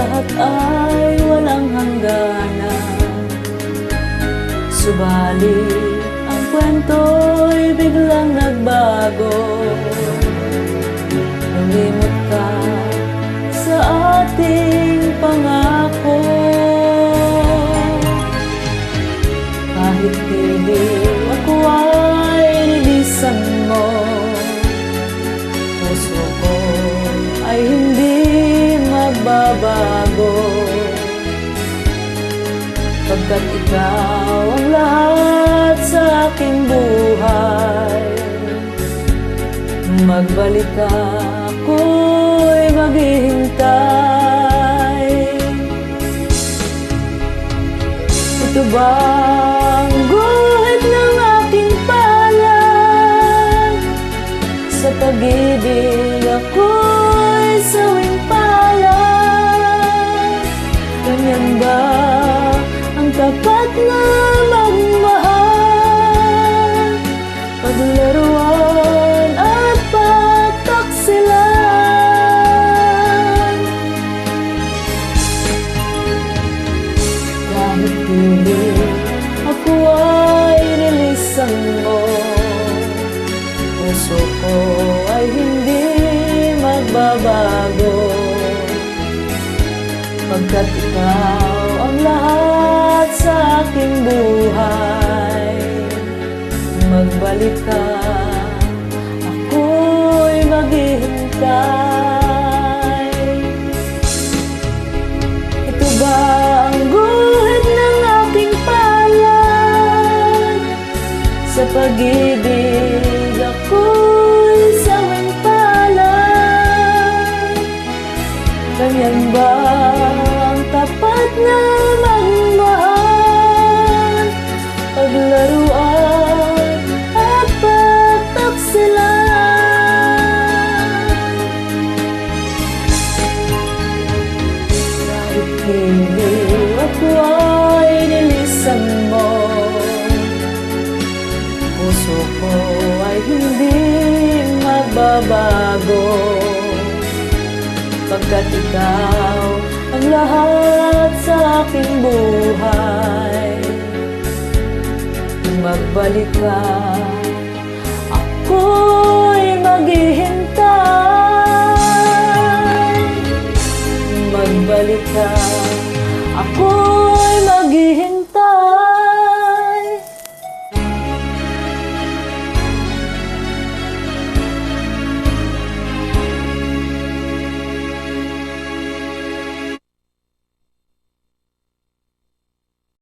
lahat ay walang hangganan. Subalit ang kwento'y biglang nagbago. Nalimot ka sa ating pangako. Kahit tiliw ako ay nilisan mo, puso ko ay hindi magbabago. Pagkat ikaw ang lahat sa aking buhay, magbalik ka, ako'y maghihintay. Ito ba ang guhit ng aking palad? Sa pag-ibig ako'y sawing palad. Ganyan ba ang tapat na magmahal? Paglaruan at pagtaksilan. Kahit tiliw ako ay nilisan mo, puso ko ay hindi magbabago. Pagkat ikaw ang lahat sa aking buhay, magbalik ka, ako'y maghihintay. Ito ba ang guhit ng aking palad? Sa pag-ibig ako'y sawing palad. Ganyan ba ang tapat na magmahal? Paglaruan at pagtaksilan. Kahit tiliw ako ay nilisan mo, puso ko ay hindi magbabago. Pagkat ikaw ang lahat sa aking buhay, magbalik ka, ako'y maghihintay. Magbalik ka, ako'y maghihintay.